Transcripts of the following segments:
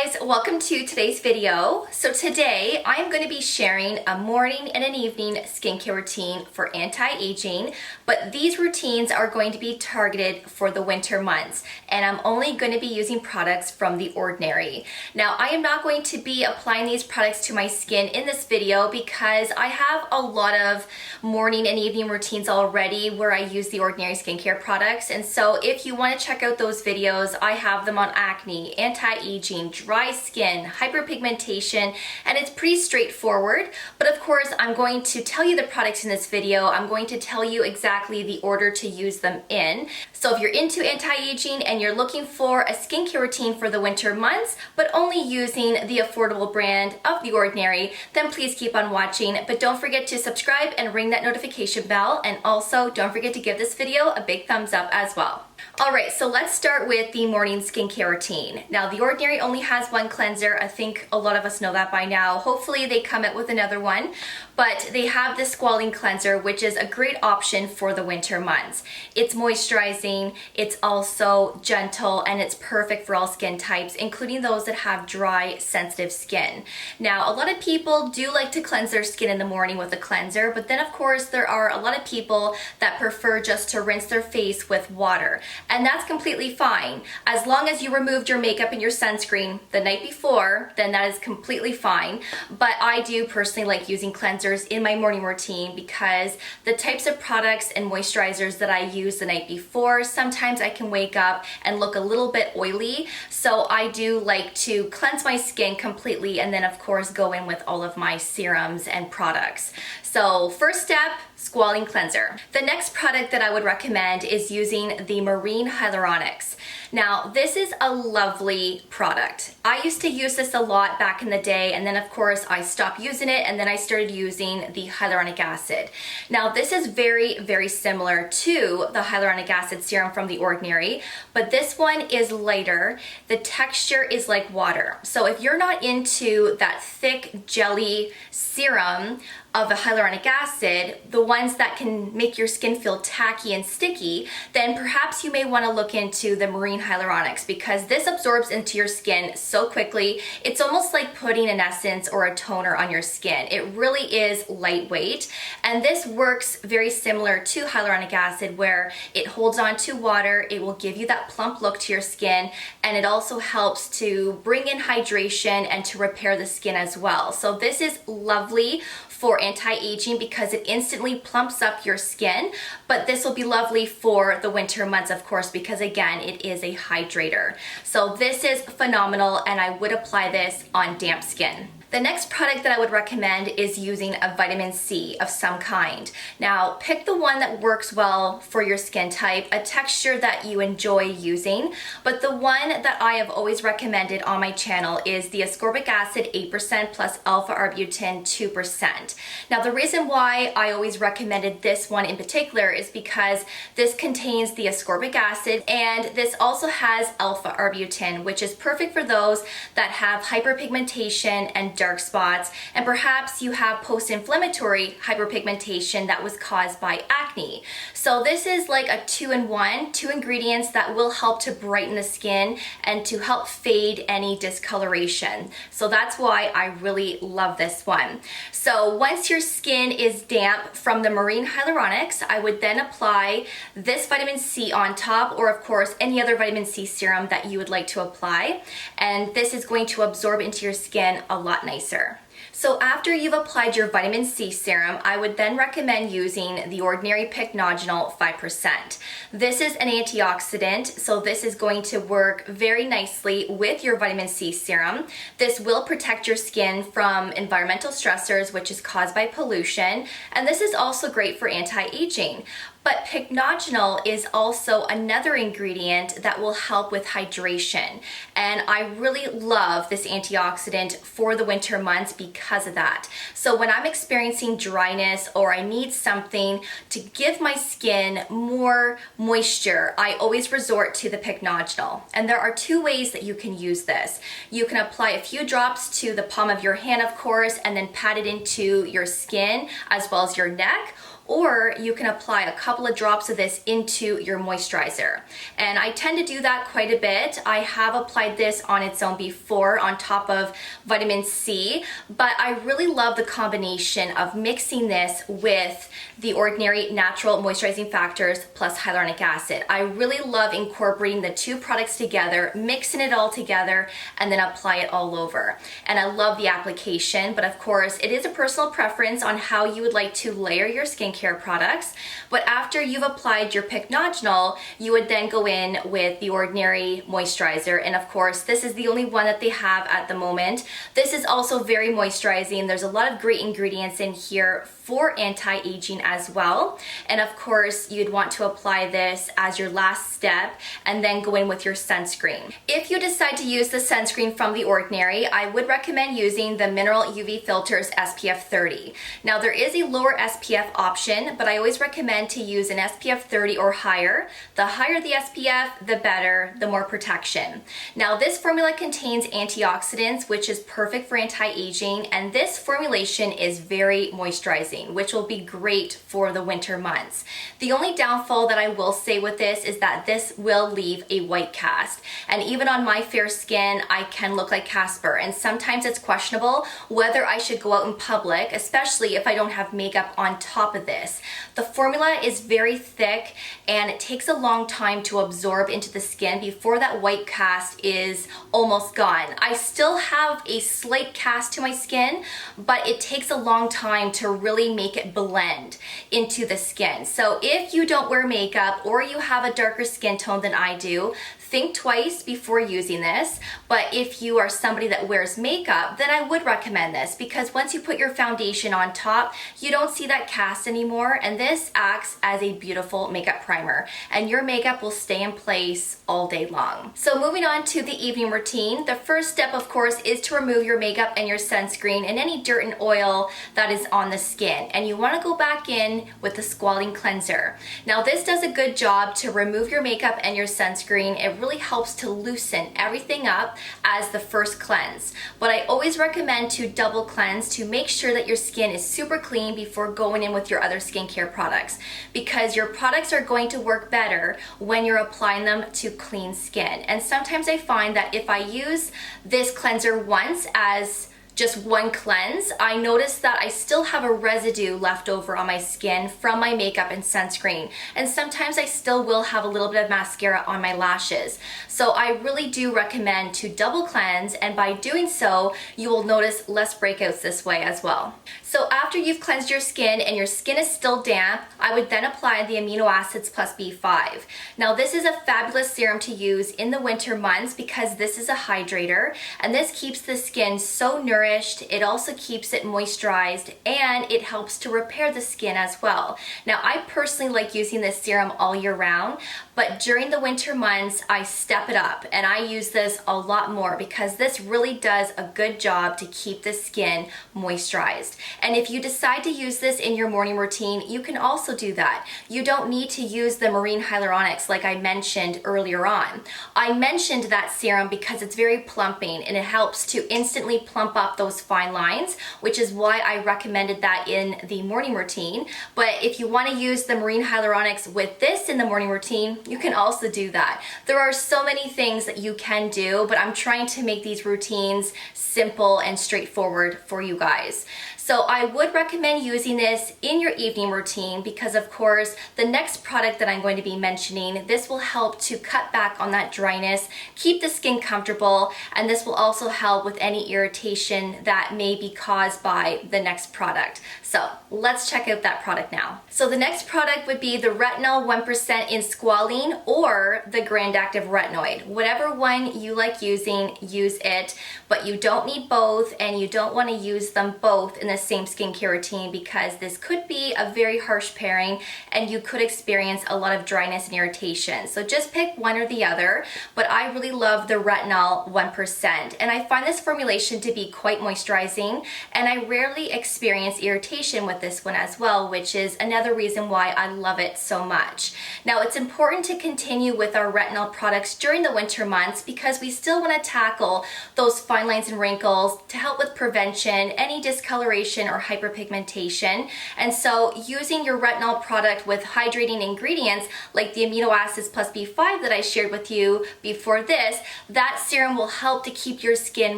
guys, welcome to today's video. So today I am going to be sharing a morning and an evening skincare routine for anti-aging, but these routines are going to be targeted for the winter months, and I'm only going to be using products from The Ordinary. Now I am not going to be applying these products to my skin in this video because I have a lot of morning and evening routines already where I use The Ordinary skincare products, and so if you want to check out those videos, I have them on acne, anti-aging, dry skin, hyperpigmentation, and it's pretty straightforward. But of course, I'm going to tell you the products in this video. I'm going to tell you exactly the order to use them in. So if you're into anti-aging and you're looking for a skincare routine for the winter months, but only using the affordable brand of The Ordinary, then please keep on watching. But don't forget to subscribe and ring that notification bell. And also don't forget to give this video a big thumbs up as well. Alright, so let's start with the morning skincare routine. Now, The Ordinary only has one cleanser. I think a lot of us know that by now. Hopefully they come out with another one, but they have this Squalane cleanser, which is a great option for the winter months. It's moisturizing, it's also gentle, and it's perfect for all skin types, including those that have dry, sensitive skin. Now, a lot of people do like to cleanse their skin in the morning with a cleanser, but then of course there are a lot of people that prefer just to rinse their face with water. And that's completely fine. As long as you removed your makeup and your sunscreen the night before, then that is completely fine. But I do personally like using cleansers in my morning routine because the types of products and moisturizers that I use the night before, sometimes I can wake up and look a little bit oily. So I do like to cleanse my skin completely and then of course go in with all of my serums and products. So first step, Squalane cleanser. The next product that I would recommend is using the Marine Hyaluronics. Now, this is a lovely product. I used to use this a lot back in the day, and then of course I stopped using it, and then I started using the hyaluronic acid. Now, this is very, very similar to the hyaluronic acid serum from The Ordinary, but this one is lighter. The texture is like water. So if you're not into that thick jelly serum of the hyaluronic acid, the ones that can make your skin feel tacky and sticky, then perhaps you may want to look into the Marine Hyaluronics because this absorbs into your skin so quickly. It's almost like putting an essence or a toner on your skin. It really is lightweight, and this works very similar to hyaluronic acid where it holds on to water, it will give you that plump look to your skin, and it also helps to bring in hydration and to repair the skin as well. So this is lovely for anti-aging because it instantly plumps up your skin, but this will be lovely for the winter months, of course, because again, it is a hydrator. So this is phenomenal, and I would apply this on damp skin. The next product that I would recommend is using a vitamin C of some kind. Now, pick the one that works well for your skin type, a texture that you enjoy using, but the one that I have always recommended on my channel is the Ascorbic acid 8% plus alpha Arbutin 2%. Now, the reason why I always recommended this one in particular is because this contains the ascorbic acid, and this also has alpha Arbutin, which is perfect for those that have hyperpigmentation and dark spots, and perhaps you have post-inflammatory hyperpigmentation that was caused by acne. So this is like a 2-in-1, 2 ingredients that will help to brighten the skin and to help fade any discoloration. So that's why I really love this one. So once your skin is damp from the Marine Hyaluronics, I would then apply this vitamin C on top, or of course any other vitamin C serum that you would like to apply, and this is going to absorb into your skin a lot nicer. So after you've applied your vitamin C serum, I would then recommend using the Ordinary Pycnogenol 5%. This is an antioxidant, so this is going to work very nicely with your vitamin C serum. This will protect your skin from environmental stressors, which is caused by pollution, and this is also great for anti-aging. But pycnogenol is also another ingredient that will help with hydration. And I really love this antioxidant for the winter months because of that. So when I'm experiencing dryness or I need something to give my skin more moisture, I always resort to the pycnogenol. And there are 2 ways that you can use this. You can apply a few drops to the palm of your hand, of course, and then pat it into your skin as well as your neck. or you can apply a couple of drops of this into your moisturizer. And I tend to do that quite a bit. I have applied this on its own before on top of vitamin C, but I really love the combination of mixing this with the Ordinary Natural Moisturizing Factors plus hyaluronic acid. I really love incorporating the two products together, mixing it all together, and then apply it all over. And I love the application, but of course it is a personal preference on how you would like to layer your skincare products. But after you've applied your pycnogenol, you would then go in with the Ordinary moisturizer, and of course this is the only one that they have at the moment. This is also very moisturizing. There's a lot of great ingredients in here for anti-aging as well. And of course you'd want to apply this as your last step and then go in with your sunscreen. If you decide to use the sunscreen from The Ordinary, I would recommend using the Mineral UV Filters SPF 30. Now there is a lower SPF option, but I always recommend to use an SPF 30 or higher. The higher the SPF, the better, the more protection. Now this formula contains antioxidants, which is perfect for anti-aging, and this formulation is very moisturizing, which will be great for the winter months. The only downfall that I will say with this is that this will leave a white cast, and even on my fair skin I can look like Casper, and sometimes it's questionable whether I should go out in public, especially if I don't have makeup on top of this. The formula is very thick and it takes a long time to absorb into the skin before that white cast is almost gone. I still have a slight cast to my skin, but it takes a long time to really make it blend into the skin. So if you don't wear makeup or you have a darker skin tone than I do, think twice before using this. But if you are somebody that wears makeup, then I would recommend this, because once you put your foundation on top, you don't see that cast anymore, and this acts as a beautiful makeup primer, and your makeup will stay in place all day long. So moving on to the evening routine, the first step of course is to remove your makeup and your sunscreen and any dirt and oil that is on the skin, and you want to go back in with the Squalane cleanser. Now this does a good job to remove your makeup and your sunscreen. It really helps to loosen everything up as the first cleanse. But I always recommend to double cleanse to make sure that your skin is super clean before going in with your other skincare products, because your products are going to work better when you're applying them to clean skin. And sometimes I find that if I use this cleanser once as just one cleanse, I notice that I still have a residue left over on my skin from my makeup and sunscreen. And sometimes I still will have a little bit of mascara on my lashes. So I really do recommend to double cleanse, and by doing so, you will notice less breakouts this way as well. So after you've cleansed your skin and your skin is still damp, I would then apply the Amino Acids plus B5. Now this is a fabulous serum to use in the winter months because this is a hydrator, and this keeps the skin so nourished. It also keeps it moisturized, and it helps to repair the skin as well. Now I personally like using this serum all year round, but during the winter months I step it up and I use this a lot more because this really does a good job to keep the skin moisturized. And if you decide to use this in your morning routine, you can also do that. You don't need to use the marine hyaluronics like I mentioned earlier on. I mentioned that serum because it's very plumping and it helps to instantly plump up those fine lines, which is why I recommended that in the morning routine. But if you want to use the marine hyaluronics with this in the morning routine, you can also do that. There are so many things that you can do, but I'm trying to make these routines simple and straightforward for you guys. So I would recommend using this in your evening routine because of course the next product that I'm going to be mentioning, this will help to cut back on that dryness, keep the skin comfortable, and this will also help with any irritation that may be caused by the next product. So let's check out that product now. So the next product would be the Retinol 1% in Squalane or the Granactive Retinoid. Whatever one you like using, use it, but you don't need both, and you don't want to use them both in the same skincare routine because this could be a very harsh pairing and you could experience a lot of dryness and irritation. So just pick one or the other, but I really love the Retinol 1%, and I find this formulation to be quite moisturizing, and I rarely experience irritation with this one as well, which is another reason why I love it so much. Now it's important to continue with our retinol products during the winter months because we still want to tackle those fine lines and wrinkles to help with prevention, any discoloration hydration or hyperpigmentation. And so using your retinol product with hydrating ingredients like the amino acids plus B5 that I shared with you before this, that serum will help to keep your skin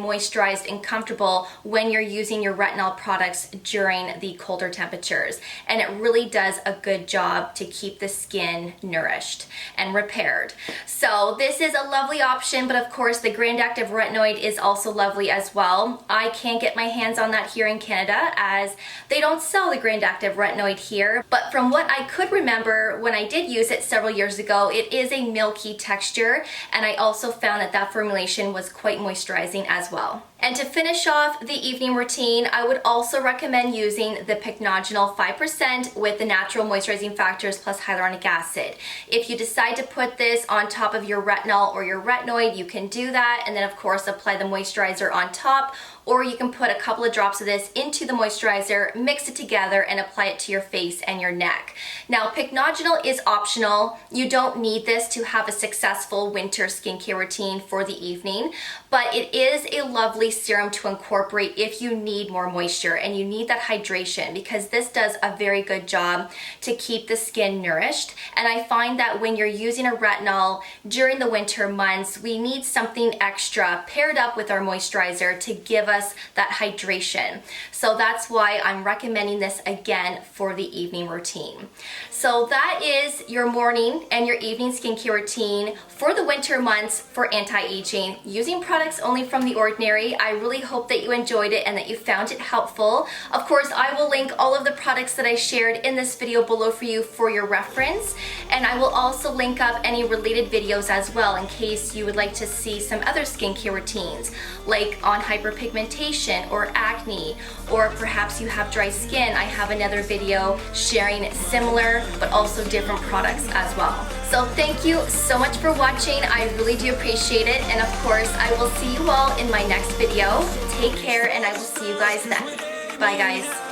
moisturized and comfortable when you're using your retinol products during the colder temperatures. And it really does a good job to keep the skin nourished and repaired. So this is a lovely option, but of course the Granactive Retinoid is also lovely as well. I can't get my hands on that here in Canada as they don't sell the Granactive Retinoid here, but from what I could remember when I did use it several years ago, it is a milky texture, and I also found that that formulation was quite moisturizing as well. And to finish off the evening routine, I would also recommend using the Pycnogenol 5% with the natural moisturizing factors plus hyaluronic acid. If you decide to put this on top of your retinol or your retinoid, you can do that, and then of course apply the moisturizer on top, or you can put a couple of drops of this into the moisturizer, mix it together, and apply it to your face and your neck. Now, Pycnogenol is optional. You don't need this to have a successful winter skincare routine for the evening, but it is a lovely serum to incorporate if you need more moisture and you need that hydration, because this does a very good job to keep the skin nourished. And I find that when you're using a retinol during the winter months, we need something extra paired up with our moisturizer to give us that hydration. So that's why I'm recommending this again for the evening routine. So that is your morning and your evening skincare routine for the winter months for anti-aging, using products only from The Ordinary. I really hope that you enjoyed it and that you found it helpful. Of course, I will link all of the products that I shared in this video below for you for your reference, and I will also link up any related videos as well in case you would like to see some other skincare routines, like on hyperpigmentation or acne, or perhaps you have dry skin. I have another video sharing similar but also different products as well. So thank you so much for watching. I really do appreciate it, and of course I will see you all in my next video. Take care, and I will see you guys then. Bye guys.